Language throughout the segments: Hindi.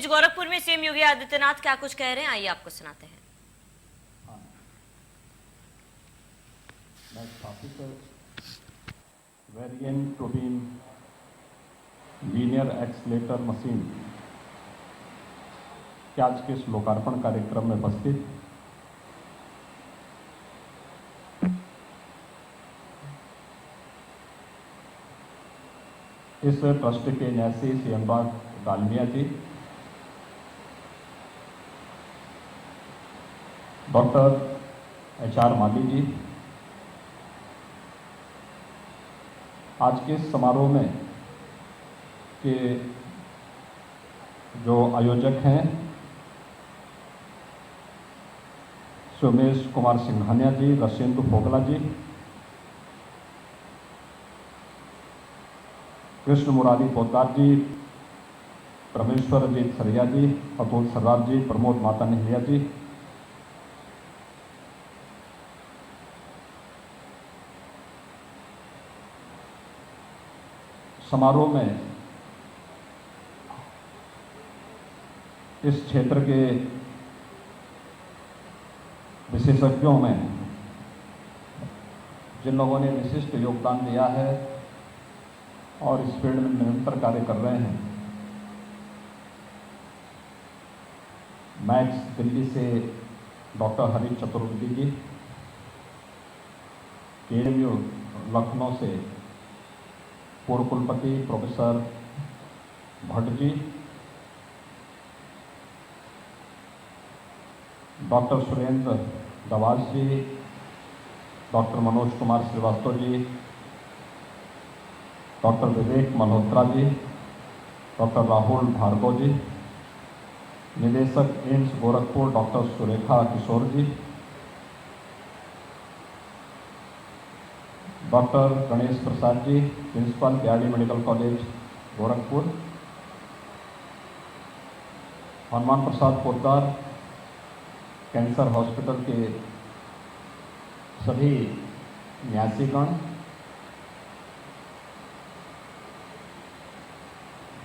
गोरखपुर में सीएम योगी आदित्यनाथ क्या कुछ कह रहे हैं, आइए आपको सुनाते हैं। Variant protein linear accelerator machine के आज के इस लोकार्पण कार्यक्रम में उपस्थित इस ट्रस्ट के न्यासी श्री अनुराग डालमिया जी, डॉक्टर HR माली जी, आज के इस समारोह में के जो आयोजक हैं सुमेश कुमार सिंघानिया जी, रसेंद्र फोगला जी, कृष्ण मुरारी पोद्दार जी, परमेश्वरजीत सरिया जी, अतुल सर्राफ जी, प्रमोद माता निहलिया जी, समारोह में इस क्षेत्र के विशेषज्ञों में जिन लोगों ने विशिष्ट योगदान दिया है और इस फील्ड में निरंतर कार्य कर रहे हैं, मैक्स दिल्ली से डॉक्टर हरीश चतुर्वेदी जी, KMU लखनऊ से पूर्व कुलपति professor Bhatt ji, doctor Surendra Dawas ji, doctor Manoj Kumar Srivastava ji, doctor Vivek Malhotra ji, doctor Rahul Bhargava ji, निदेशक AIIMS Gorakhpur doctor Surekha Kishore ji, doctor Ganesh Prasad ji, principal BRD medical college Gorakhpur, Hanuman Prasad Poddar, cancer hospital के सभी न्यासीगण,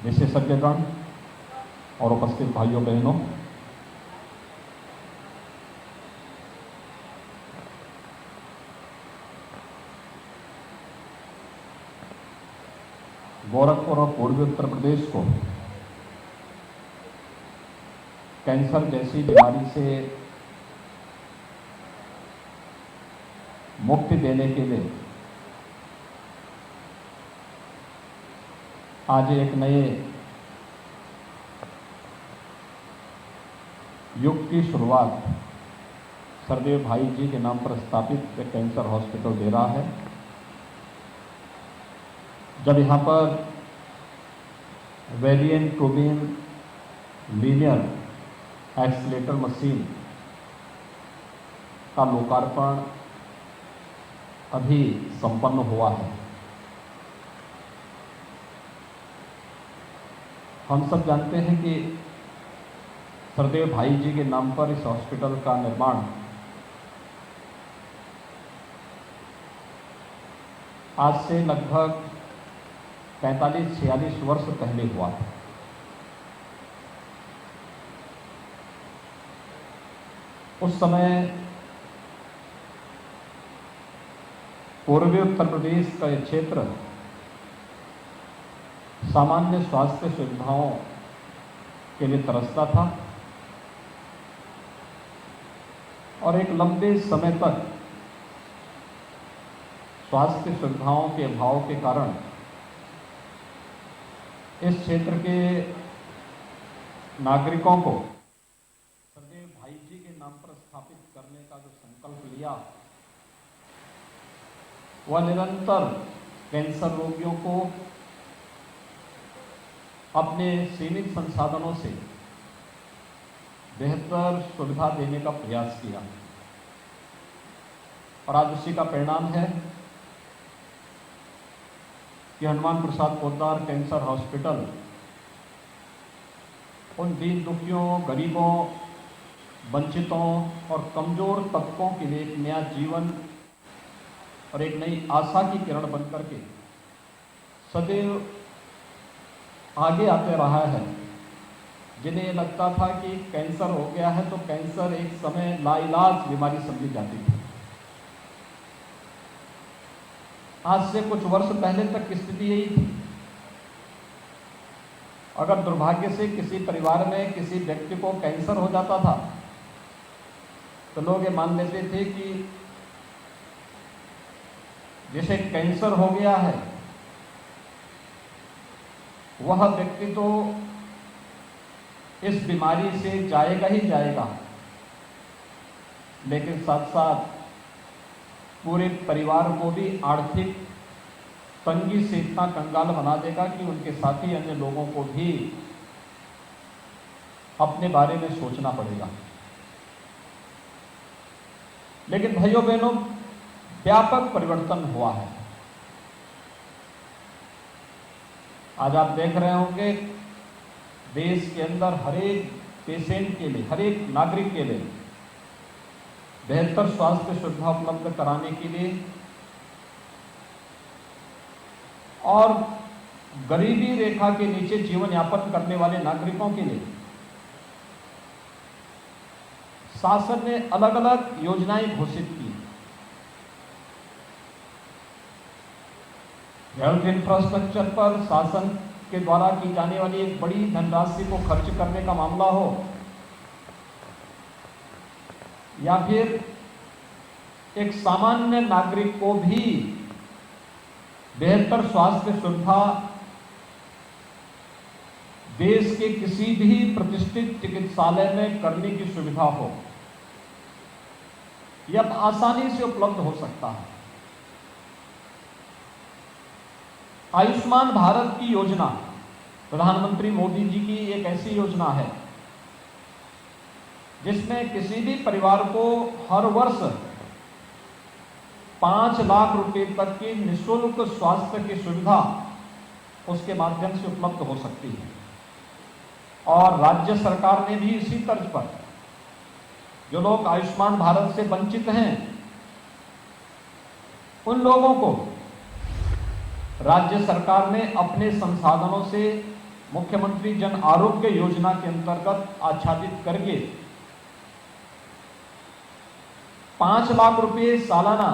विशेषज्ञगण और उपस्थित भाइयों बहनों, गोरखपुर और पूर्वी उत्तर प्रदेश को कैंसर जैसी बीमारी से मुक्ति देने के लिए आज एक नए युग की शुरुआत सरदेव भाई जी के नाम पर स्थापित एक कैंसर हॉस्पिटल दे रहा है। जब यहाँ पर variant protein linear accelerator machine का लोकार्पण अभी संपन्न हुआ है, हम सब जानते हैं कि सरदेव भाई जी के नाम पर इस हॉस्पिटल का निर्माण आज से लगभग 45-46 वर्ष पहले हुआ था। उस समय पूर्वी उत्तर प्रदेश का यह क्षेत्र सामान्य स्वास्थ्य सुविधाओं के लिए तरसता था और एक लंबे समय तक स्वास्थ्य सुविधाओं के अभाव के कारण इस क्षेत्र के नागरिकों को सरदेव भाई जी के नाम पर स्थापित करने का जो संकल्प लिया, वह निरंतर कैंसर रोगियों को अपने सीमित संसाधनों से बेहतर सुविधा देने का प्रयास किया और आज उसी का परिणाम है कि हनुमान प्रसाद पोद्दार कैंसर हॉस्पिटल उन दीन दुखियों, गरीबों, वंचितों और कमजोर तबकों के लिए एक नया जीवन और एक नई आशा की किरण बनकर के सदैव आगे आते रहा है जिन्हें लगता था कि कैंसर हो गया है तो कैंसर एक समय लाइलाज बीमारी समझी जाती थी। आज से कुछ वर्ष पहले तक की स्थिति यही थी। अगर दुर्भाग्य से किसी परिवार में किसी व्यक्ति को कैंसर हो जाता था तो लोग ये मान लेते थे कि जिसे कैंसर हो गया है वह व्यक्ति तो इस बीमारी से जाएगा ही जाएगा, लेकिन साथ साथ पूरे परिवार को भी आर्थिक तंगी से इतना कंगाल बना देगा कि उनके साथी अन्य लोगों को भी अपने बारे में सोचना पड़ेगा। लेकिन भाइयों बहनों, व्यापक परिवर्तन हुआ है। आज आप देख रहे होंगे देश के अंदर हर एक पेशेंट के लिए, हर एक नागरिक के लिए बेहतर स्वास्थ्य सुविधा उपलब्ध कराने के लिए और गरीबी रेखा के नीचे जीवन यापन करने वाले नागरिकों के लिए शासन ने अलग अलग योजनाएं घोषित की। हेल्थ इंफ्रास्ट्रक्चर पर शासन के द्वारा की जाने वाली एक बड़ी धनराशि को खर्च करने का मामला हो या फिर एक सामान्य नागरिक को भी बेहतर स्वास्थ्य सुविधा देश के किसी भी प्रतिष्ठित चिकित्सालय में करने की सुविधा हो, यह अब आसानी से उपलब्ध हो सकता है। आयुष्मान भारत की योजना प्रधानमंत्री मोदी जी की एक ऐसी योजना है जिसमें किसी भी परिवार को हर वर्ष 5 लाख रुपए तक की निःशुल्क स्वास्थ्य की सुविधा उसके माध्यम से उपलब्ध हो सकती है। और राज्य सरकार ने भी इसी तर्ज पर जो लोग आयुष्मान भारत से वंचित हैं उन लोगों को राज्य सरकार ने अपने संसाधनों से मुख्यमंत्री जन आरोग्य योजना के अंतर्गत आच्छादित करके 5 लाख रुपए सालाना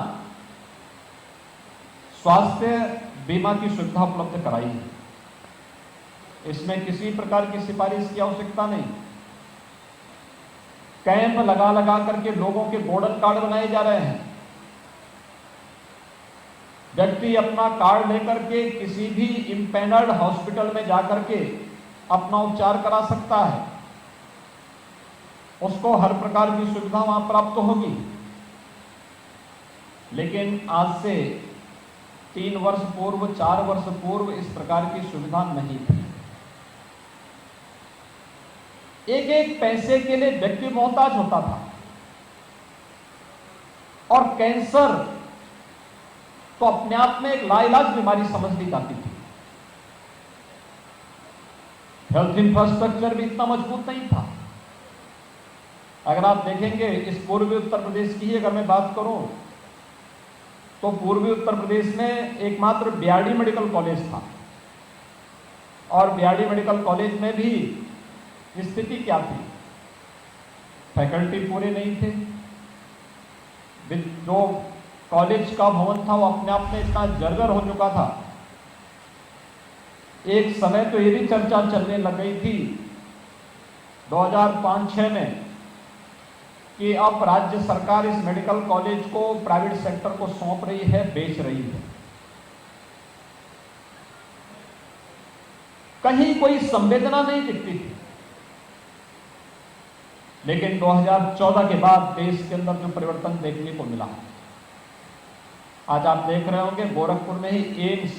स्वास्थ्य बीमा की सुविधा उपलब्ध कराई है। इसमें किसी प्रकार की सिफारिश की आवश्यकता नहीं। कैंप लगा लगा करके लोगों के गोल्डन कार्ड बनाए जा रहे हैं। व्यक्ति अपना कार्ड लेकर के किसी भी इम्पैनल्ड हॉस्पिटल में जाकर के अपना उपचार करा सकता है, उसको हर प्रकार की सुविधा वहां प्राप्त होगी। लेकिन आज से 3 वर्ष पूर्व, 4 वर्ष पूर्व इस प्रकार की सुविधा नहीं थी। एक एक पैसे के लिए व्यक्ति मोहताज होता था और कैंसर तो अपने आप में एक लाइलाज बीमारी समझ ली जाती थी। हेल्थ इंफ्रास्ट्रक्चर भी इतना मजबूत नहीं था। अगर आप देखेंगे इस पूर्वी उत्तर प्रदेश की अगर मैं बात करूं तो पूर्वी उत्तर प्रदेश में एकमात्र बीआरडी मेडिकल कॉलेज था और बीआरडी मेडिकल कॉलेज में भी स्थिति क्या थी? फैकल्टी पूरे नहीं थे। जो कॉलेज का भवन था वो अपने आप में इतना जर्जर हो चुका था। एक समय तो ये भी चर्चा चलने लग गई थी 2005-06 में कि अब राज्य सरकार इस मेडिकल कॉलेज को प्राइवेट सेक्टर को सौंप रही है, बेच रही है। कहीं कोई संवेदना नहीं दिखती थी। लेकिन 2014 के बाद देश के अंदर जो परिवर्तन देखने को मिला, आज आप देख रहे होंगे गोरखपुर में ही एम्स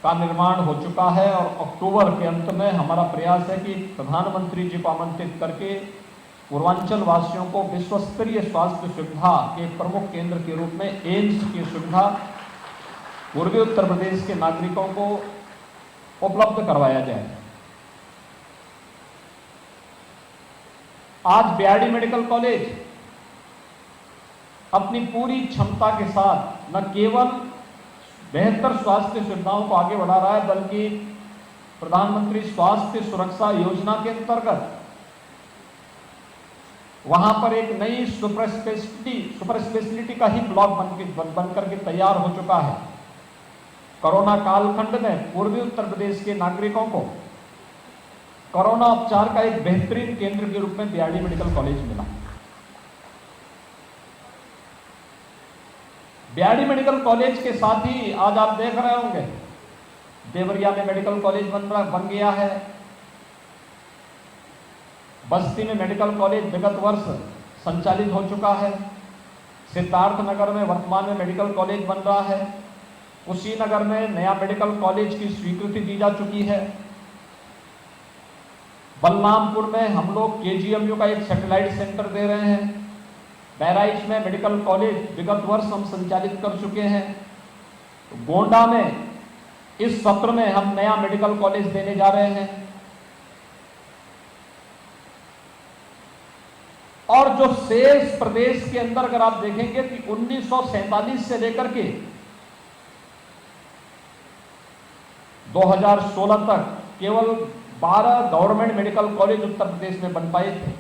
का निर्माण हो चुका है और अक्टूबर के अंत में हमारा प्रयास है कि प्रधानमंत्री जी को आमंत्रित करके पूर्वांचल वासियों को विश्व स्तरीय स्वास्थ्य सुविधा के प्रमुख केंद्र के रूप में एम्स की सुविधा पूर्वी उत्तर प्रदेश के नागरिकों को उपलब्ध करवाया जाए। आज बीआरडी मेडिकल कॉलेज अपनी पूरी क्षमता के साथ न केवल बेहतर स्वास्थ्य सुविधाओं को आगे बढ़ा रहा है बल्कि प्रधानमंत्री स्वास्थ्य सुरक्षा योजना के अंतर्गत वहां पर एक नई सुपर स्पेशलिटी का ही ब्लॉक बन करके तैयार हो चुका है। कोरोना कालखंड में पूर्वी उत्तर प्रदेश के नागरिकों को कोरोना उपचार का एक बेहतरीन केंद्र के रूप में बीआरडी मेडिकल कॉलेज मिला। बीआरडी मेडिकल कॉलेज के साथ ही आज आप देख रहे होंगे देवरिया में मेडिकल कॉलेज बन गया है। बस्ती में मेडिकल कॉलेज विगत वर्ष संचालित हो चुका है। सिद्धार्थ नगर में वर्तमान में मेडिकल कॉलेज बन रहा है। कुशीनगर में नया मेडिकल कॉलेज की स्वीकृति दी जा चुकी है। बलरामपुर में हम लोग केजीएमयू का एक सैटेलाइट सेंटर दे रहे हैं। बहराइच में मेडिकल कॉलेज विगत वर्ष हम संचालित कर चुके हैं। गोंडा में इस सत्र में हम नया मेडिकल कॉलेज देने जा रहे हैं। और जो शेष प्रदेश के अंदर अगर आप देखेंगे कि 1947 से लेकर के 2016 तक केवल 12 government medical college Uttar Pradesh में बन पाए थे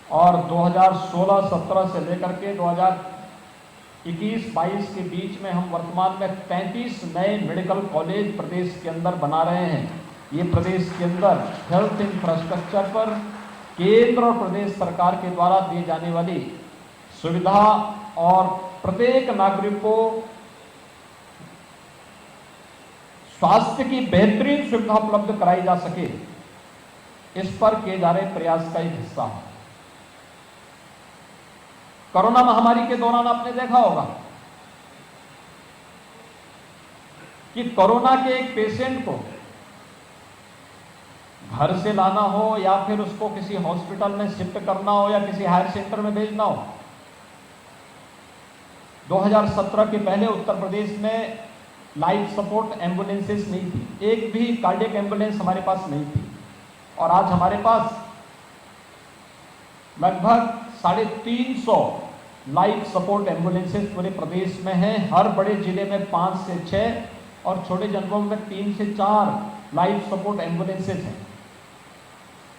और 2016-17 से लेकर के 2021-22 के बीच में हम वर्तमान में 33 नए मेडिकल कॉलेज प्रदेश के अंदर बना रहे हैं। ये प्रदेश के अंदर हेल्थ इंफ्रास्ट्रक्चर पर केंद्र और प्रदेश सरकार के द्वारा दी जाने वाली सुविधा और प्रत्येक नागरिक को स्वास्थ्य की बेहतरीन सुविधा उपलब्ध कराई जा सके, इस पर किए जा रहे प्रयास का एक हिस्सा है। कोरोना महामारी के दौरान आपने देखा होगा कि कोरोना के एक पेशेंट को घर से लाना हो या फिर उसको किसी हॉस्पिटल में शिफ्ट करना हो या किसी हायर सेंटर में भेजना हो, 2017 के पहले उत्तर प्रदेश में लाइफ सपोर्ट एम्बुलेंसेस नहीं थी। एक भी कार्डियक एम्बुलेंस हमारे पास नहीं थी और आज हमारे पास लगभग 350 लाइफ सपोर्ट एम्बुलेंसेस पूरे प्रदेश में हैं। हर बड़े जिले में 5 से 6 और छोटे जनपदों में 3 से 4 लाइफ सपोर्ट एम्बुलेंसेस हैं।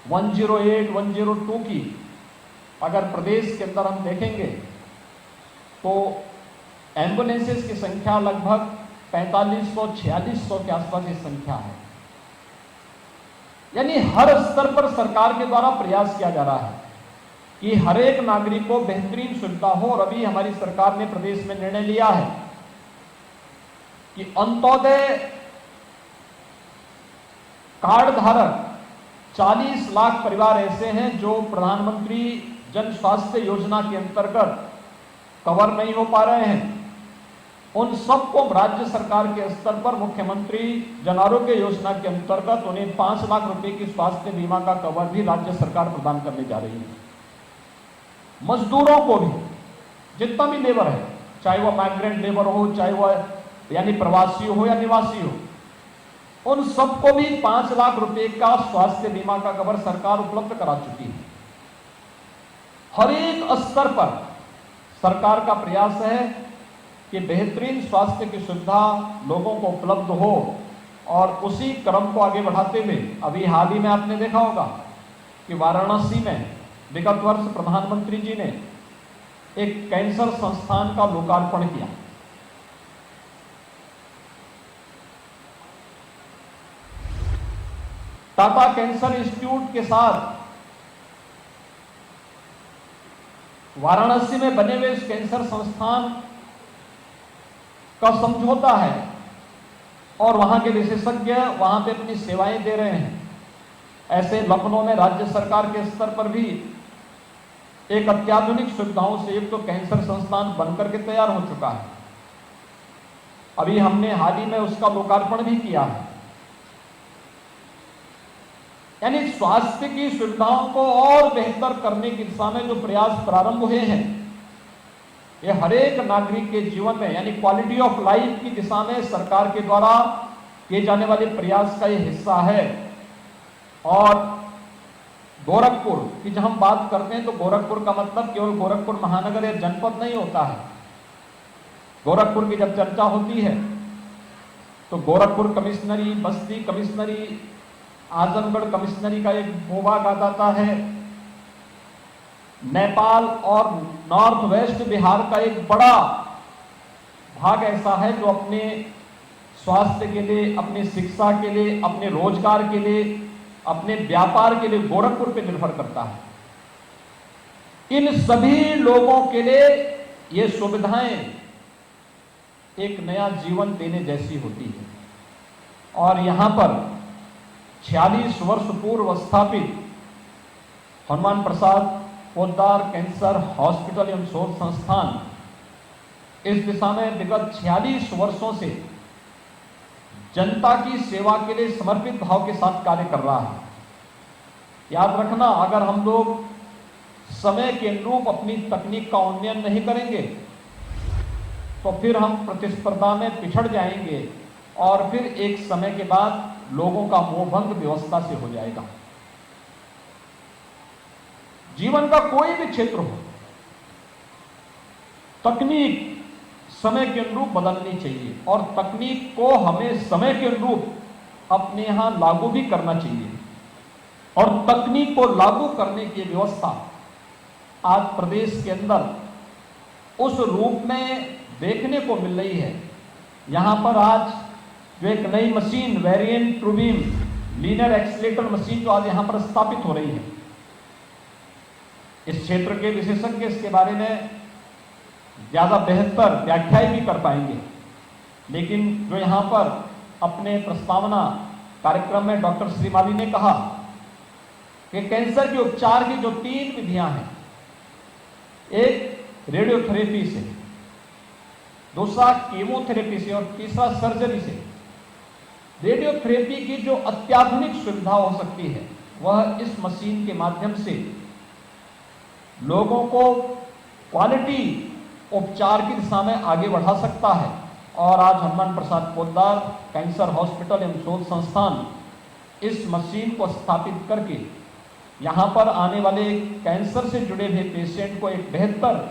108, 102 की अगर प्रदेश के अंदर हम देखेंगे तो एम्बुलेंसेस की संख्या लगभग 4500-4600 के आसपास की संख्या है। यानी हर स्तर पर सरकार के द्वारा प्रयास किया जा रहा है कि हर एक नागरिक को बेहतरीन सुविधा हो। और अभी हमारी सरकार ने प्रदेश में निर्णय लिया है कि अंत्योदय कार्ड धारक 40 लाख परिवार ऐसे हैं जो प्रधानमंत्री जन स्वास्थ्य योजना के अंतर्गत कवर नहीं हो पा रहे हैं। उन सबको राज्य सरकार के स्तर पर मुख्यमंत्री जन आरोग्य योजना के अंतर्गत उन्हें 5 लाख रुपए की स्वास्थ्य बीमा का कवर भी राज्य सरकार प्रदान करने जा रही है। मजदूरों को भी, जितना भी लेबर है, चाहे वह माइग्रेंट लेबर हो, चाहे वह यानी प्रवासी हो या निवासी हो, उन सबको भी 5 लाख रुपए का स्वास्थ्य बीमा का कवर सरकार उपलब्ध करा चुकी है। हर एक स्तर पर सरकार का प्रयास है कि बेहतरीन स्वास्थ्य की सुविधा लोगों को उपलब्ध हो और उसी क्रम को आगे बढ़ाते हुए अभी हाल ही में आपने देखा होगा कि वाराणसी में विगत वर्ष प्रधानमंत्री जी ने एक कैंसर संस्थान का लोकार्पण किया। टाटा कैंसर इंस्टीट्यूट के साथ वाराणसी में बने हुए इस कैंसर संस्थान का समझौता है और वहां के विशेषज्ञ वहां पे अपनी सेवाएं दे रहे हैं। ऐसे लखनऊ में राज्य सरकार के स्तर पर भी एक अत्याधुनिक सुविधाओं से युक्त कैंसर संस्थान बनकर के तैयार हो चुका है। अभी हमने हाल ही में उसका लोकार्पण भी किया है। यानी स्वास्थ्य की सुविधाओं को और बेहतर करने की दिशा में जो प्रयास प्रारंभ हुए हैं, ये हर एक नागरिक के जीवन में यानी क्वालिटी ऑफ लाइफ की दिशा में सरकार के द्वारा किए जाने वाले प्रयास का ये हिस्सा है। और गोरखपुर की जब हम बात करते हैं तो गोरखपुर का मतलब केवल गोरखपुर महानगर या जनपद नहीं होता है। गोरखपुर की जब चर्चा होती है तो गोरखपुर कमिश्नरी, बस्ती कमिश्नरी, आजमगढ़ कमिश्नरी का एक भूभाग आ जाता है। नेपाल और नॉर्थ वेस्ट बिहार का एक बड़ा भाग ऐसा है जो अपने स्वास्थ्य के लिए, अपनी शिक्षा के लिए, अपने रोजगार के लिए, अपने व्यापार के लिए गोरखपुर पे निर्भर करता है। इन सभी लोगों के लिए ये सुविधाएं एक नया जीवन देने जैसी होती है। और यहां पर 46 वर्ष पूर्व स्थापित हनुमान प्रसाद पोद्दार कैंसर हॉस्पिटल एवं शोध संस्थान इस दिशा में विगत 46 वर्षों से जनता की सेवा के लिए समर्पित भाव के साथ कार्य कर रहा है। याद रखना, अगर हम लोग समय के अनुरूप अपनी तकनीक का उन्नयन नहीं करेंगे तो फिर हम प्रतिस्पर्धा में पिछड़ जाएंगे और फिर एक समय के बाद लोगों का मोहभंग व्यवस्था से हो जाएगा। जीवन का कोई भी क्षेत्र हो, तकनीक समय के अनुरूप बदलनी चाहिए और तकनीक को हमें समय के अनुरूप अपने यहां लागू भी करना चाहिए। और तकनीक को लागू करने की व्यवस्था आज प्रदेश के अंदर उस रूप में देखने को मिल रही है। यहां पर आज जो एक नई machine Varian TrueBeam linear accelerator machine जो आज यहां पर स्थापित हो रही है, इस क्षेत्र के विशेषज्ञ इसके बारे में ज्यादा बेहतर व्याख्याएं भी कर पाएंगे। लेकिन जो यहां पर अपने प्रस्तावना कार्यक्रम में डॉक्टर श्रीमाली ने कहा कि कैंसर के उपचार की जो 3 विधियां हैं, एक रेडियोथेरेपी से, दूसरा कीमोथेरेपी से और तीसरा सर्जरी से। रेडियोथेरेपी की जो अत्याधुनिक सुविधा हो सकती है वह इस मशीन के माध्यम से लोगों को क्वालिटी उपचार की दिशा में आगे बढ़ा सकता है। और आज हनुमान प्रसाद पोद्दार कैंसर हॉस्पिटल एवं शोध संस्थान इस मशीन को स्थापित करके यहाँ पर आने वाले कैंसर से जुड़े हुए पेशेंट को एक बेहतर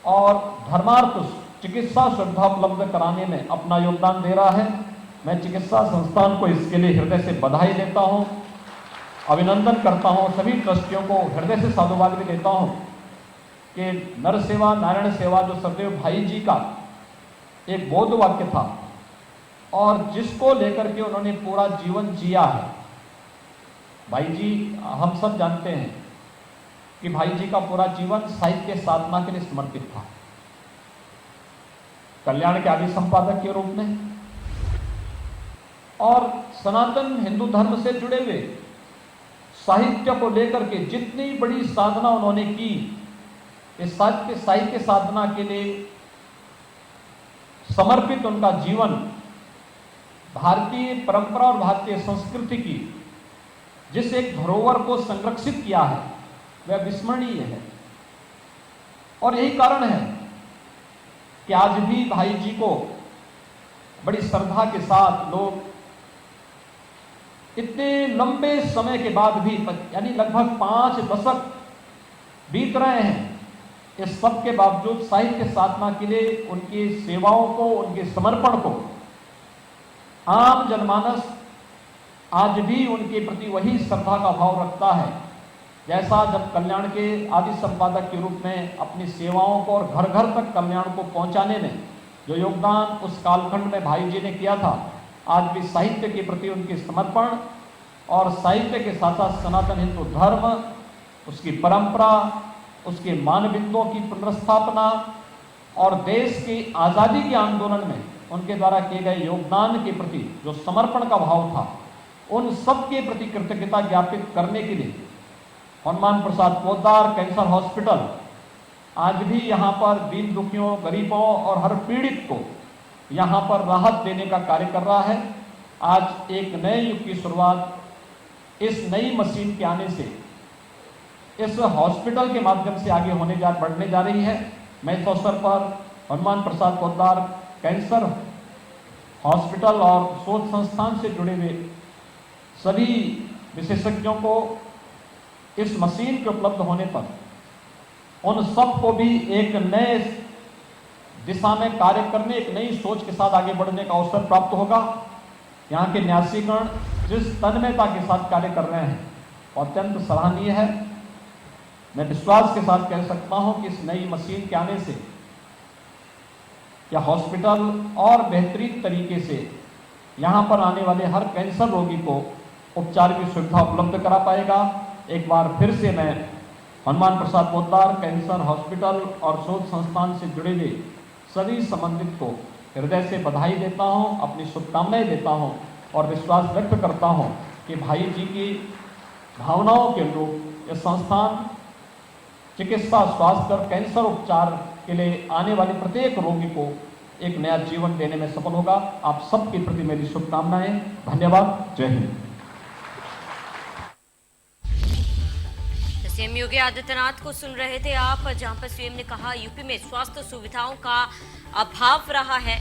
और धर्मार्थ चिकित्सा सुविधा उपलब्ध कराने में अपना योगदान दे रहा है। मैं चिकित्सा संस्थान को इसके लिए हृदय से बधाई देता हूँ, अभिनंदन करता हूँ। सभी ट्रस्टियों को हृदय से साधुवाद भी देता हूँ कि नर सेवा नारायण सेवा जो सदैव भाई जी का एक बोध वाक्य था और जिसको लेकर के उन्होंने पूरा जीवन जिया है। भाई जी, हम सब जानते हैं कि भाई जी का पूरा जीवन साहित्य साधना के लिए समर्पित था, कल्याण के आदि संपादक के रूप में और सनातन हिंदू धर्म से जुड़े हुए साहित्य को लेकर के जितनी बड़ी साधना उन्होंने की, इस साहित्य साधना के लिए समर्पित उनका जीवन भारतीय परंपरा और भारतीय संस्कृति की जिस एक धरोहर को संरक्षित किया है वह विस्मरणीय है। और यही कारण है कि आज भी भाई जी को बड़ी श्रद्धा के साथ लोग इतने लंबे समय के बाद भी, यानी लगभग 5 दशक बीत रहे हैं, इस सब के बावजूद साहित्य साधना के लिए उनकी सेवाओं को, उनके समर्पण को आम जनमानस आज भी उनके प्रति वही श्रद्धा का भाव रखता है जैसा जब कल्याण के आदि संपादक के रूप में अपनी सेवाओं को और घर घर तक कल्याण को पहुंचाने में जो योगदान उस कालखंड में भाई जी ने किया था, आज भी साहित्य के प्रति उनके समर्पण और साहित्य के साथ साथ सनातन हिंदू धर्म, उसकी परंपरा, उसके मानबिंदुओं की पुनर्स्थापना और देश की आज़ादी के आंदोलन में उनके द्वारा किए गए योगदान के प्रति जो समर्पण का भाव था, उन सब के प्रति कृतज्ञता ज्ञापित करने के लिए हनुमान प्रसाद पोद्दार कैंसर हॉस्पिटल आज भी यहाँ पर दीन दुखियों, गरीबों और हर पीड़ित को यहाँ पर राहत देने का कार्य कर रहा है। आज एक नए युग की शुरुआत इस नई मशीन के आने से, इस हॉस्पिटल के माध्यम से आगे बढ़ने जा रही है। मैं इस अवसर पर हनुमान प्रसाद पोद्दार कैंसर हॉस्पिटल और शोध संस्थान से जुड़े हुए सभी विशेषज्ञों को इस मशीन के उपलब्ध होने पर उन सब को भी एक नए दिशा में कार्य करने, एक नई सोच के साथ आगे बढ़ने का अवसर प्राप्त होगा। यहाँ के न्यासीगण जिस तन्मयता के साथ कार्य कर रहे हैं वो अत्यंत सराहनीय है। मैं विश्वास के साथ कह सकता हूं कि इस नई मशीन के आने से या हॉस्पिटल और बेहतरीन तरीके से यहाँ पर आने वाले हर कैंसर रोगी को उपचार की सुविधा उपलब्ध करा पाएगा। एक बार फिर से मैं हनुमान प्रसाद पोद्दार कैंसर हॉस्पिटल और शोध संस्थान से जुड़े हुए सभी संबंधित को हृदय से बधाई देता हूं, अपनी शुभकामनाएं देता हूं और विश्वास व्यक्त करता हूं कि भाई जी की भावनाओं के अनुरूप यह संस्थान चिकित्सा, स्वास्थ्य और कैंसर उपचार के लिए आने वाले प्रत्येक रोगी को एक नया जीवन देने में सफल होगा। आप सबके प्रति मेरी शुभकामनाएं। धन्यवाद। जय हिंद। सीएम योगी आदित्यनाथ को सुन रहे थे आप, जहां पर सीएम ने कहा यूपी में स्वास्थ्य सुविधाओं का अभाव रहा है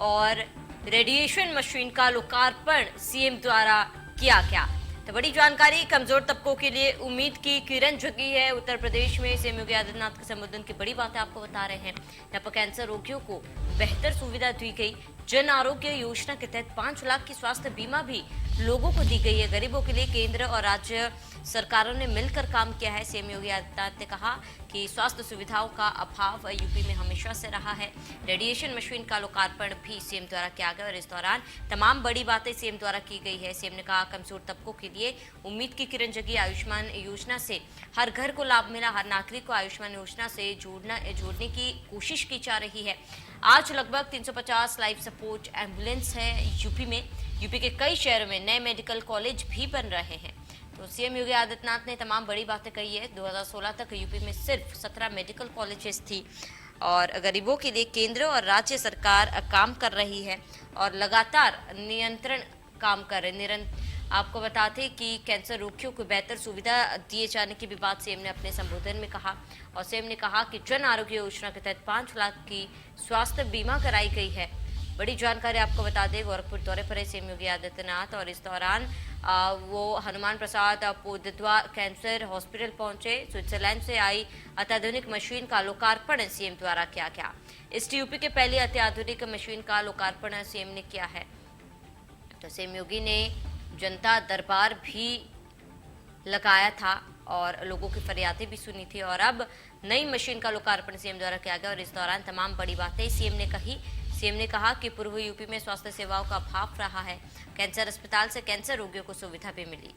और रेडिएशन मशीन का लोकार्पण सीएम द्वारा किया गया। तो बड़ी जानकारी, कमजोर तबकों के लिए उम्मीद की किरण जगी है। उत्तर प्रदेश में सीएम योगी आदित्यनाथ के संबोधन की बड़ी बातें आपको बता रहे हैं। यहाँ पर कैंसर रोगियों को बेहतर सुविधा दी गई। जन आरोग्य योजना के तहत 5 लाख की स्वास्थ्य बीमा भी लोगों को दी गई है। गरीबों के लिए केंद्र और राज्य सरकारों ने मिलकर काम किया है। सीएम योगी आदित्यनाथ ने कहा कि स्वास्थ्य सुविधाओं का अभाव यूपी में हमेशा से रहा है। रेडिएशन मशीन का लोकार्पण भी सीएम द्वारा किया गया और इस दौरान तमाम बड़ी बातें सीएम द्वारा की गई है। सीएम ने कहा कमजोर तबकों के लिए उम्मीद की किरण जगी। आयुष्मान योजना से हर घर को लाभ मिला। हर नागरिक को आयुष्मान योजना से जोड़ने की कोशिश की जा रही है। आज लगभग 350 लाइफ सपोर्ट एम्बुलेंस है यूपी में। यूपी के कई शहरों में नए मेडिकल कॉलेज भी बन रहे हैं। तो सीएम योगी आदित्यनाथ ने तमाम बड़ी बातें कही है। 2016 तक यूपी में सिर्फ 17 मेडिकल कॉलेजेस थी और गरीबों के लिए केंद्र और राज्य सरकार काम कर रही है और लगातार नियंत्रण काम कर रहे। आपको बताते कि कैंसर रोगियों को बेहतर सुविधा दिए जाने की भी बात सीएम ने अपने संबोधन में कहा और सीएम ने कहा कि जन आरोग्य योजना के तहत 5 लाख की स्वास्थ्य बीमा कराई गई है। बड़ी जानकारी आपको बता दें, गोरखपुर दौरे पर है सीएम योगी आदित्यनाथ और इस दौरान वो हनुमान प्रसाद पोद्दार कैंसर हॉस्पिटल पहुंचे। स्विट्जरलैंड से आई अत्याधुनिक मशीन का लोकार्पण सीएम द्वारा किया गया। इस यूपी के पहले अत्याधुनिक मशीन का लोकार्पण सीएम ने किया है। तो सीएम योगी ने जनता दरबार भी लगाया था और लोगों की फरियादें भी सुनी थी और अब नई मशीन का लोकार्पण सीएम द्वारा किया गया और इस दौरान तमाम बड़ी बातें सीएम ने कही। सीएम ने कहा कि पूर्व यूपी में स्वास्थ्य सेवाओं का अभाव रहा है। कैंसर अस्पताल से कैंसर रोगियों को सुविधा भी मिली।